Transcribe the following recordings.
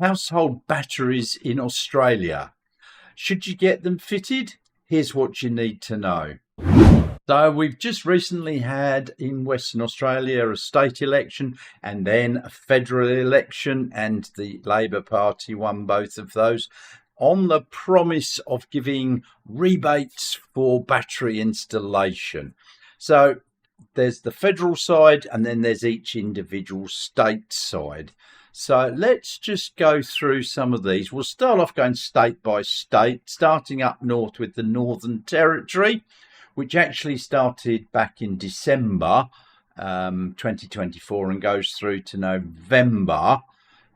Household batteries in Australia. Should you get them fitted? Here's what you need to know. So we've just recently had in Western Australia a state election and then a federal election, and the Labor Party won both of those on the promise of giving rebates for battery installation. So there's the federal side and then there's each individual state side. So let's just go through some of these. We'll start off going state by state, starting up north with the Northern Territory, which actually started back in December 2024 and goes through to November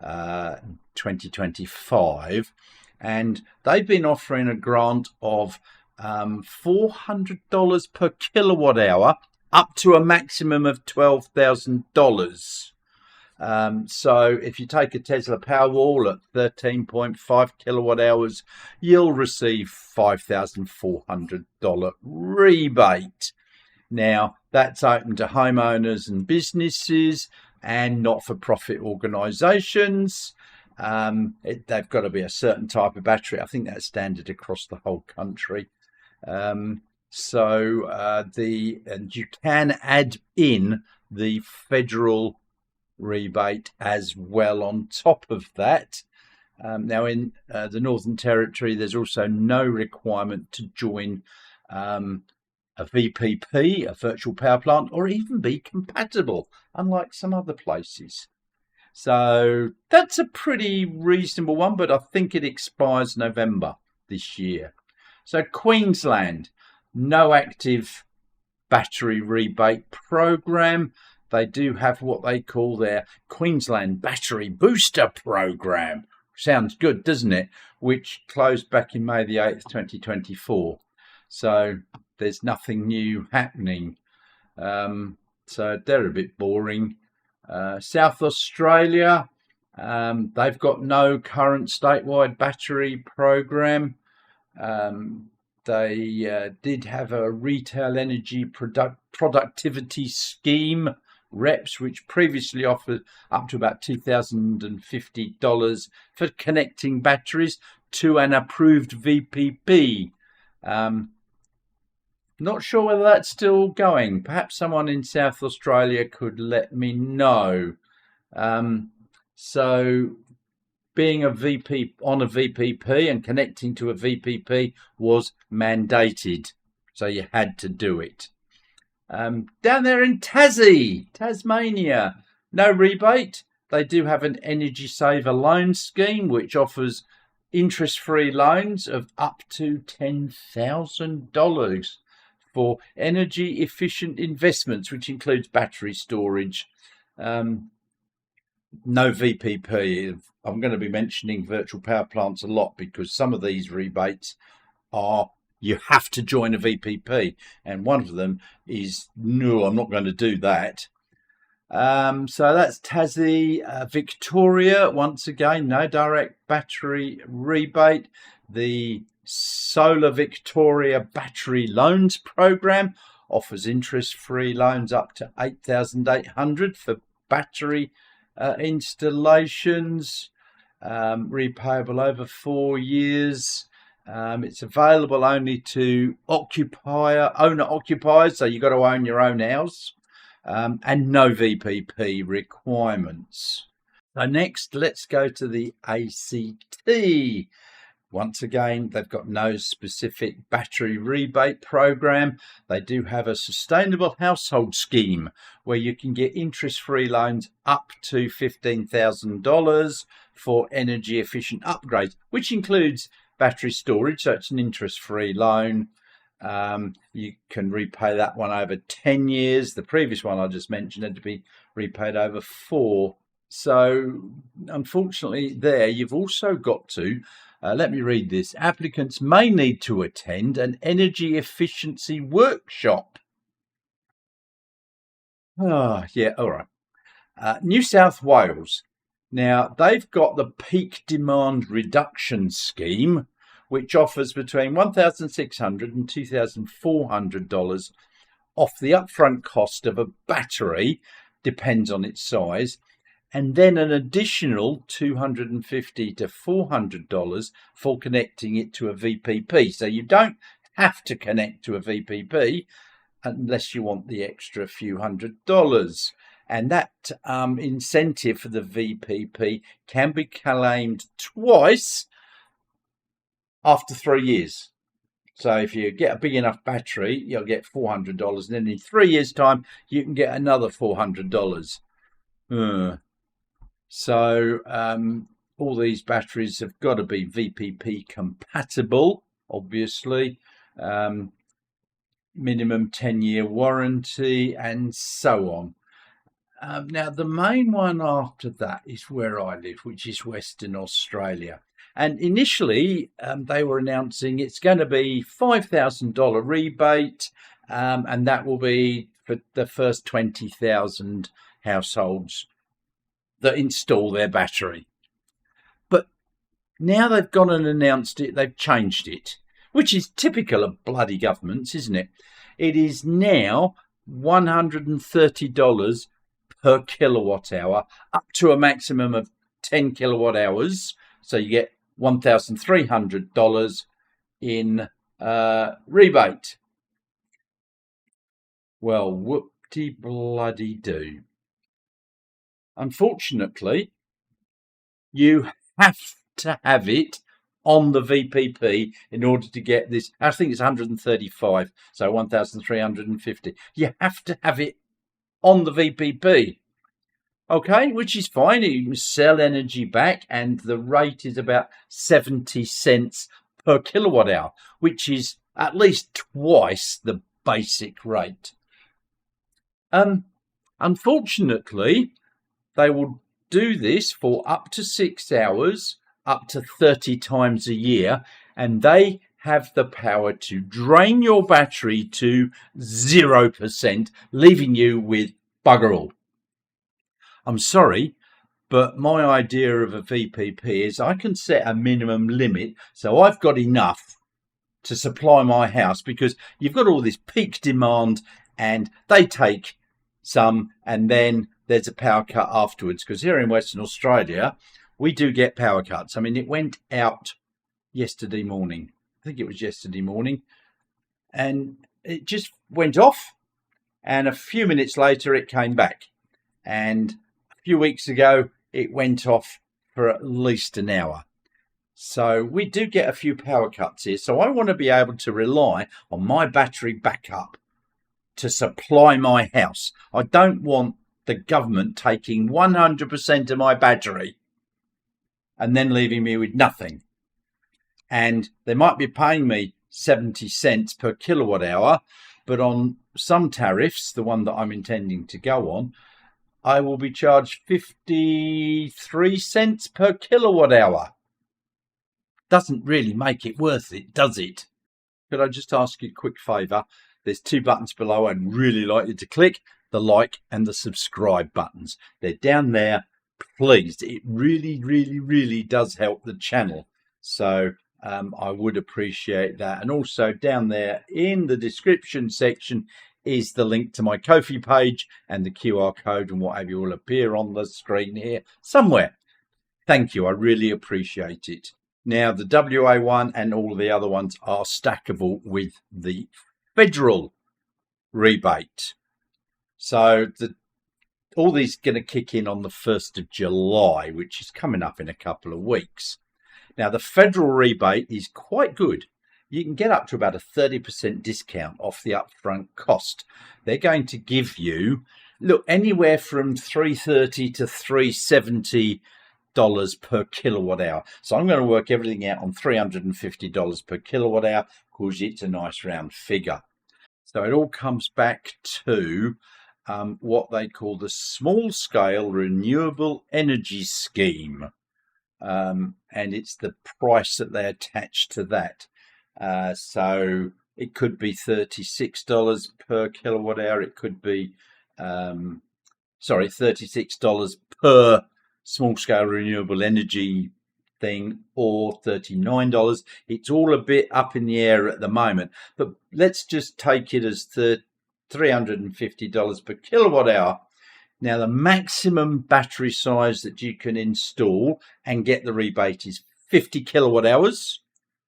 2025. And they've been offering a grant of $400 per kilowatt hour up to a maximum of $12,000. So if you take a Tesla Powerwall at 13.5 kilowatt hours, you'll receive $5,400 rebate. Now, that's open to homeowners and businesses and not-for-profit organisations. They've got to be a certain type of battery. I think that's standard across the whole country. And you can add in the federal rebate as well on top of that. Now in the Northern Territory, there's also no requirement to join a VPP, a virtual power plant, or even be compatible, unlike some other places. So that's a pretty reasonable one, but I think it expires November this year. So Queensland, no active battery rebate program. They do have what they call their Queensland Battery Booster Program. Sounds good, doesn't it? Which closed back in May the 8th, 2024. So there's nothing new happening. So they're a bit boring. South Australia, they've got no current statewide battery program. They did have a retail energy productivity scheme, REPS, which previously offered up to about $2,050 for connecting batteries to an approved VPP. Not sure whether that's still going. Perhaps someone in South Australia could let me know. So being a VP on a VPP and connecting to a VPP was mandated. So you had to do it. Down there in Tasmania, no rebate. They do have an Energy Saver loan scheme, which offers interest-free loans of up to $10,000 for energy-efficient investments, which includes battery storage. No VPP. I'm going to be mentioning virtual power plants a lot because some of these rebates are you have to join a VPP, and one of them is no, I'm not going to do that. So that's Tassie. Victoria, once again, no direct battery rebate. The Solar Victoria Battery Loans Program offers interest-free loans up to $8,800 for battery installations, repayable over 4 years. It's available only to owner-occupiers, so you've got to own your own house, and no VPP requirements. So next, let's go to the ACT. Once again, they've got no specific battery rebate program. They do have a sustainable household scheme where you can get interest-free loans up to $15,000 for energy-efficient upgrades, which includes battery storage. So it's an interest-free loan. You can repay that one over 10 years. The previous one I just mentioned had to be repaid over 4. So unfortunately there, you've also got to let me read this. Applicants may need to attend an energy efficiency workshop. Yeah, all right. New South Wales. Now, they've got the peak demand reduction scheme, which offers between $1,600 and $2,400 off the upfront cost of a battery, depends on its size, and then an additional $250 to $400 for connecting it to a VPP. So you don't have to connect to a VPP unless you want the extra few $100s. And that incentive for the VPP can be claimed twice after 3 years. So if you get a big enough battery, you'll get $400, and then in 3 years' time, you can get another $400. So all these batteries have got to be VPP compatible, obviously. Minimum 10-year warranty, and so on. Now, the main one after that is where I live, which is Western Australia. And initially, they were announcing it's going to be $5,000 rebate, and that will be for the first 20,000 households that install their battery. But now they've gone and announced it, they've changed it, which is typical of bloody governments, isn't it? It is now $130 per kilowatt hour, up to a maximum of 10 kilowatt hours. So you get $1,300 in rebate. Well, whoop-de-bloody-do. Unfortunately, you have to have it on the VPP in order to get this. I think it's 135, so 1,350. You have to have it on the VPP. Okay, which is fine. You can sell energy back, and the rate is about 70 cents per kilowatt hour, which is at least twice the basic rate. Unfortunately, they will do this for up to 6 hours, up to 30 times a year, and they have the power to drain your battery to 0%, leaving you with bugger all. I'm sorry, but my idea of a VPP is I can set a minimum limit, so I've got enough to supply my house, because you've got all this peak demand and they take some, and then there's a power cut afterwards, because here in Western Australia we do get power cuts. I mean, it went out yesterday morning. I think it was yesterday morning, and it just went off, and a few minutes later it came back, and a few weeks ago it went off for at least an hour. So we do get a few power cuts here. So I want to be able to rely on my battery backup to supply my house. I don't want the government taking 100% of my battery and then leaving me with nothing. And they might be paying me 70 cents per kilowatt hour, but on some tariffs, the one that I'm intending to go on, I will be charged 53 cents per kilowatt hour. Doesn't really make it worth it, does it? Could I just ask you a quick favour? There's 2 buttons below I'd really like you to click, the like and the subscribe buttons. They're down there. Please, it really does help the channel. So I would appreciate that. And also down there in the description section is the link to my Ko-fi page, and the QR code and what have you will appear on the screen here somewhere. Thank you. I really appreciate it. Now, the WA one and all the other ones are stackable with the federal rebate. So all these are going to kick in on the 1st of July, which is coming up in a couple of weeks. Now, the federal rebate is quite good. You can get up to about a 30% discount off the upfront cost. They're going to give you, look, anywhere from $330 to $370 per kilowatt hour. So I'm going to work everything out on $350 per kilowatt hour, because it's a nice round figure. So it all comes back to what they call the Small Scale Renewable Energy Scheme. And it's the price that they attach to that. So it could be $36 per kilowatt hour. It could be, $36 per small scale renewable energy thing, or $39. It's all a bit up in the air at the moment, but let's just take it as $350 per kilowatt hour. Now, the maximum battery size that you can install and get the rebate is 50 kilowatt hours,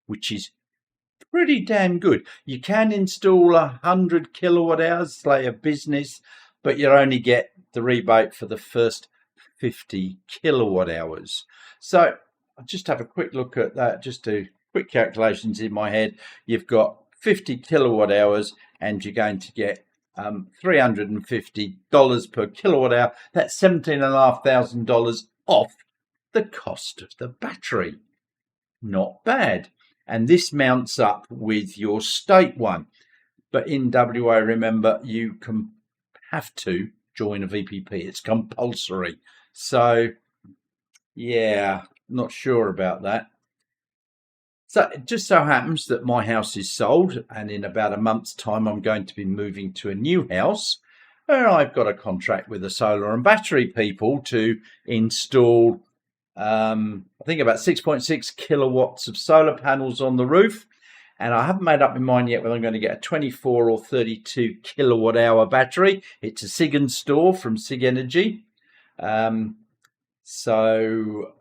which is pretty damn good. You can install 100 kilowatt hours, say a business, but you only get the rebate for the first 50 kilowatt hours. So I'll just have a quick look at that, just do quick calculations in my head. You've got 50 kilowatt hours and you're going to get $350 per kilowatt hour. That's $17,500 off the cost of the battery. Not bad. And this mounts up with your state one. But in WA, remember, you can have to join a VPP. It's compulsory. So, yeah, not sure about that. So it just so happens that my house is sold, and in about a month's time, I'm going to be moving to a new house where I've got a contract with the solar and battery people to install, I think about 6.6 kilowatts of solar panels on the roof. And I haven't made up my mind yet whether I'm going to get a 24 or 32 kilowatt hour battery. It's a SIG and store from SIG Energy. So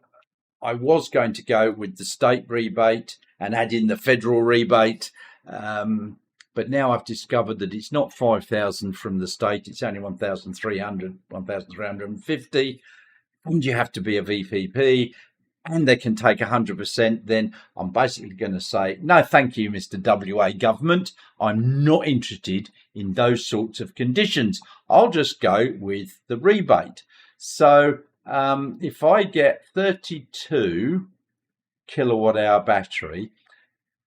I was going to go with the state rebate and add in the federal rebate. But now I've discovered that it's not 5,000 from the state. It's only 1,300, 1,350. And you have to be a VPP. And they can take 100%, then I'm basically going to say, no, thank you, Mr. WA government. I'm not interested in those sorts of conditions. I'll just go with the rebate. So if I get 32 kilowatt hour battery,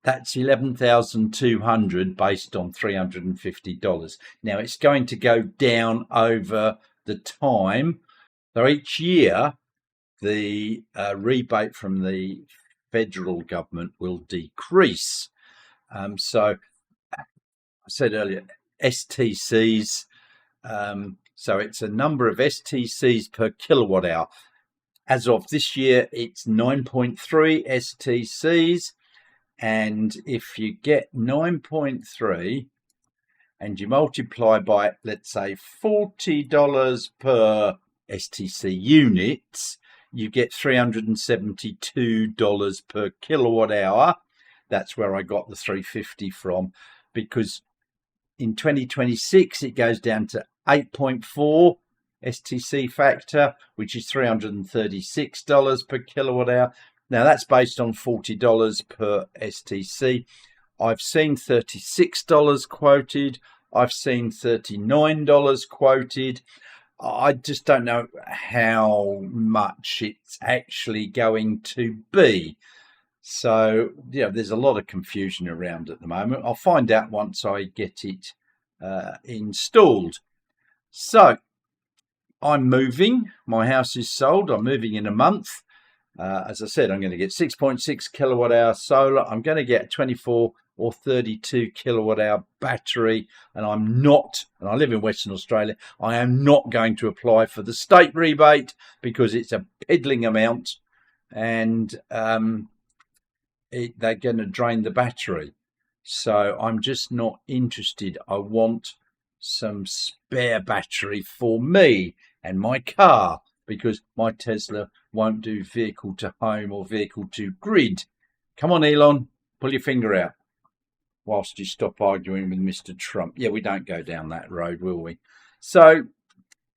that's $11,200 based on $350. Now it's going to go down over the time. So each year, the rebate from the federal government will decrease. So I said earlier, STCs. So it's a number of STCs per kilowatt hour. As of this year, it's 9.3 STCs. And if you get 9.3 and you multiply by, let's say, $40 per STC units, you get $372 per kilowatt hour. That's where I got the 350 from, because in 2026 it goes down to 8.4 STC factor, which is $336 per kilowatt hour. Now that's based on $40 per STC. I've seen $36 quoted. I've seen $39 quoted. I just don't know how much it's actually going to be. So, yeah, there's a lot of confusion around at the moment. I'll find out once I get it installed. So, I'm moving. My house is sold. I'm moving in a month. As I said, I'm going to get 6.6 kilowatt hour solar. I'm going to get 24 or 32 kilowatt hour battery, and I'm not, and I live in Western Australia, I am not going to apply for the state rebate because it's a piddling amount, and they're going to drain the battery. So I'm just not interested. I want some spare battery for me and my car, because my Tesla won't do vehicle to home or vehicle to grid. Come on, Elon, pull your finger out whilst you stop arguing with Mr. Trump. Yeah, we don't go down that road, will we? So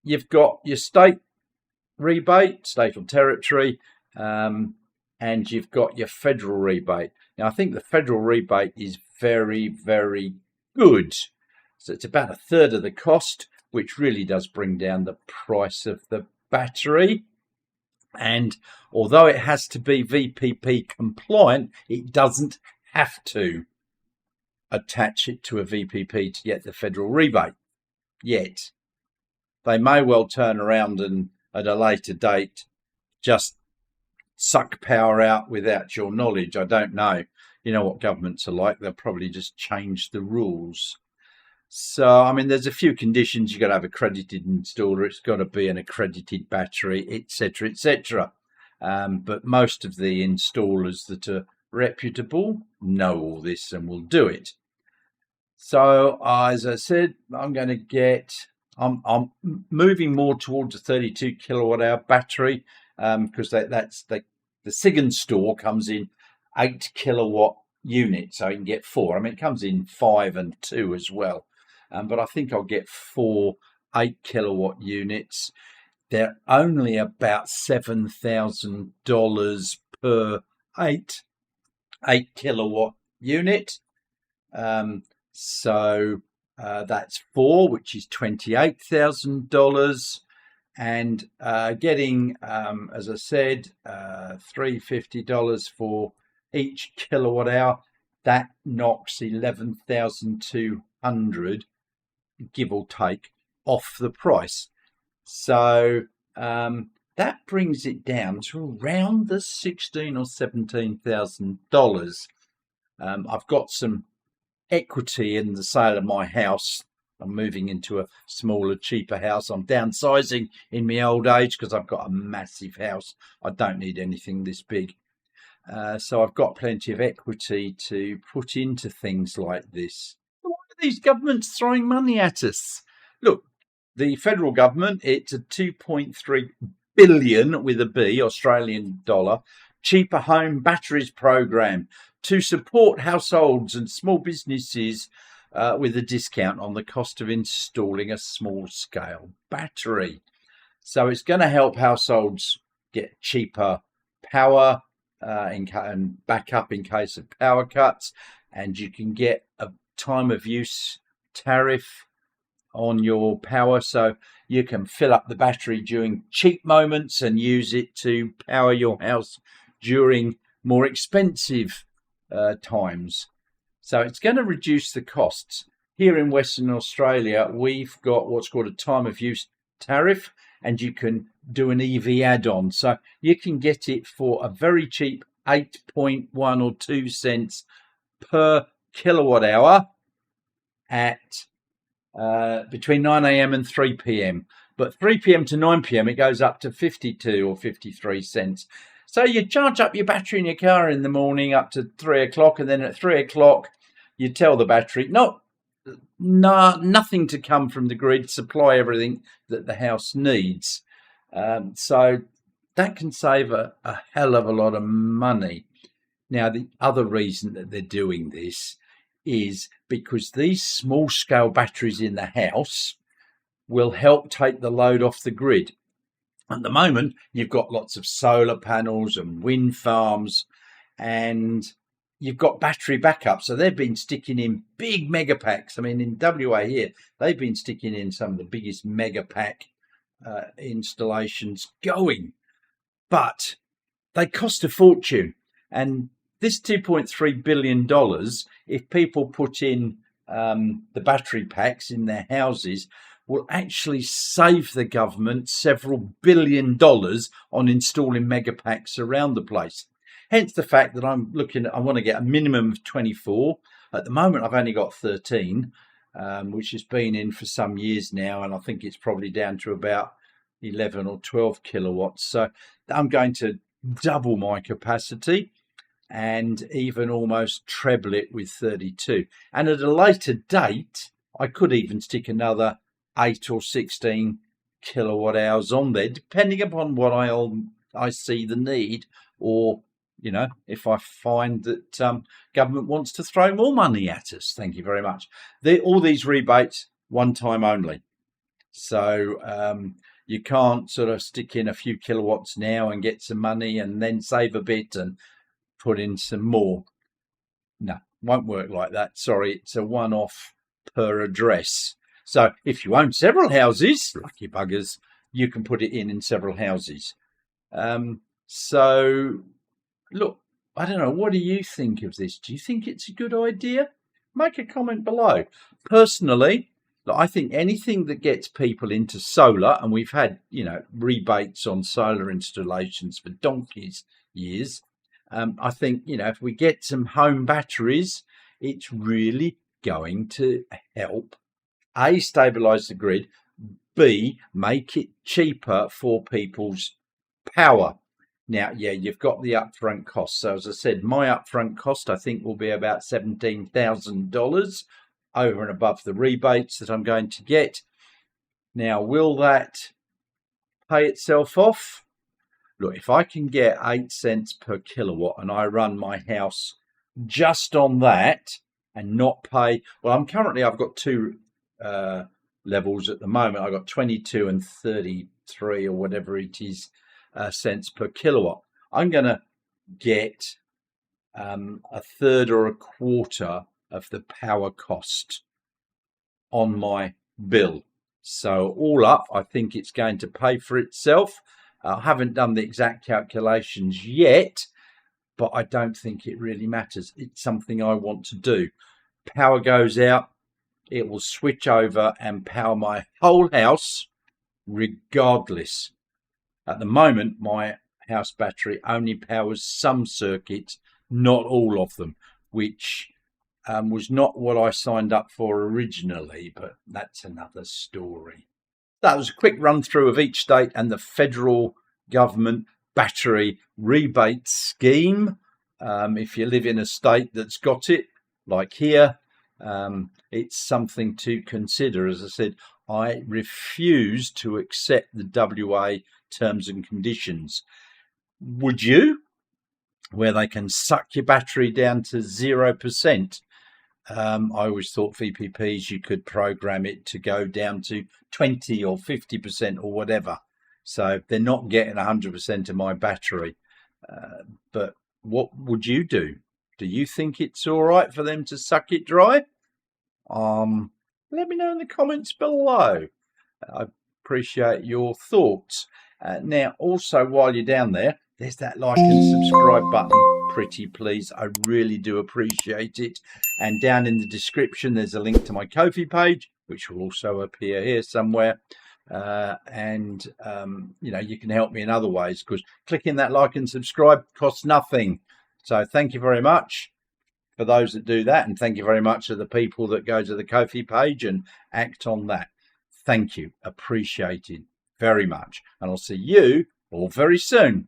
you've got your state rebate, state or territory, and you've got your federal rebate. Now, I think the federal rebate is very, very good. So it's about a third of the cost, which really does bring down the price of the battery. And although it has to be VPP compliant, it doesn't have to attach it to a VPP to get the federal rebate yet. They may well turn around and at a later date just suck power out without your knowledge. I don't know. You know what governments are like. They'll probably just change the rules. So, I mean, there's a few conditions. You've got to have an accredited installer. It's got to be an accredited battery, etc., etc. But most of the installers that are reputable know all this and will do it. So, as I said, I'm going to get I'm moving more towards a 32 kilowatt hour battery because the SIG store comes in 8 kilowatt units, so you can get 4. I mean, it comes in 5 and 2 as well, but I think I'll get 4 8 kilowatt units. They're only about $7,000 per 8 kilowatt unit. So that's 4, which is $28,000, and getting, as I said, $350 for each kilowatt hour. That knocks 11,200, give or take, off the price. So that brings it down to around the $16,000 or $17,000. I've got some equity in the sale of my house. I'm moving into a smaller, cheaper house. I'm downsizing in my old age because I've got a massive house. I don't need anything this big. So I've got plenty of equity to put into things like this. Why are these governments throwing money at us? Look, the federal government, it's a 2.3 billion with a B, Australian dollar, cheaper home batteries program to support households and small businesses with a discount on the cost of installing a small scale battery. So it's going to help households get cheaper power and backup in case of power cuts, and you can get a time of use tariff on your power, so you can fill up the battery during cheap moments and use it to power your house during more expensive times. So it's going to reduce the costs. Here in Western Australia, we've got what's called a time of use tariff, and you can do an EV add-on. So you can get it for a very cheap 8.1 or 2 cents per kilowatt hour at between 9 a.m. and 3 p.m. But 3 p.m. to 9 p.m. it goes up to 52 or 53 cents. So you charge up your battery in your car in the morning up to 3 o'clock, and then at 3 o'clock you tell the battery nothing to come from the grid, supply everything that the house needs. So that can save a hell of a lot of money. Now, the other reason that they're doing this is because these small scale batteries in the house will help take the load off the grid. At the moment, you've got lots of solar panels and wind farms, and you've got battery backup. So they've been sticking in big mega packs. I mean, in WA here, they've been sticking in some of the biggest mega pack installations going, but they cost a fortune. And this $2.3 billion, if people put in the battery packs in their houses, will actually save the government several $billion on installing mega packs around the place. Hence the fact that I want to get a minimum of 24. At the moment, I've only got 13, which has been in for some years now, and I think it's probably down to about 11 or 12 kilowatts. So I'm going to double my capacity and even almost treble it with 32. And at a later date, I could even stick another 8 or 16 kilowatt hours on there, depending upon what I see the need, or if I find that government wants to throw more money at us. Thank you very much. All these rebates, one time only. So you can't sort of stick in a few kilowatts now and get some money and then save a bit and put in some more. No, won't work like that. Sorry, it's a one-off per address. So if you own several houses, lucky buggers, you can put it in several houses. So look, I don't know, what do you think of this? Do you think it's a good idea? Make a comment below. Personally, I think anything that gets people into solar, and we've had, rebates on solar installations for donkey's years. I think, if we get some home batteries, it's really going to help A, stabilize the grid, B, make it cheaper for people's power. Now, yeah, you've got the upfront cost. So as I said, my upfront cost, I think, will be about $17,000 over and above the rebates that I'm going to get. Now, will that pay itself off? Look, if I can get 8 cents per kilowatt and I run my house just on that and not pay, well, I've got two levels at the moment. I've got 22 and 33 or whatever it is cents per kilowatt. I'm going to get a third or a quarter of the power cost on my bill. So all up, I think it's going to pay for itself. I haven't done the exact calculations yet, but I don't think it really matters. It's something I want to do. Power goes out, it will switch over and power my whole house regardless. At the moment, my house battery only powers some circuits, not all of them, which was not what I signed up for originally, but that's another story. That was a quick run through of each state and the federal government battery rebate scheme. If you live in a state that's got it, like here, it's something to consider. As I said, I refuse to accept the WA terms and conditions. Would you? Where they can suck your battery down to 0%. I always thought VPPs, you could program it to go down to 20 or 50% or whatever. So they're not getting 100% of my battery. But what would you do? Do you think it's all right for them to suck it dry? Let me know in the comments below. I appreciate your thoughts. Now, also, while you're down there, there's that like and subscribe button. Pretty please, I really do appreciate it. And down in the description, there's a link to my Ko-fi page, which will also appear here somewhere. You know, you can help me in other ways because clicking that like and subscribe costs nothing. So thank you very much for those that do that, and thank you very much to the people that go to the Ko-fi page and act on that. Thank you, appreciated very much, and I'll see you all very soon.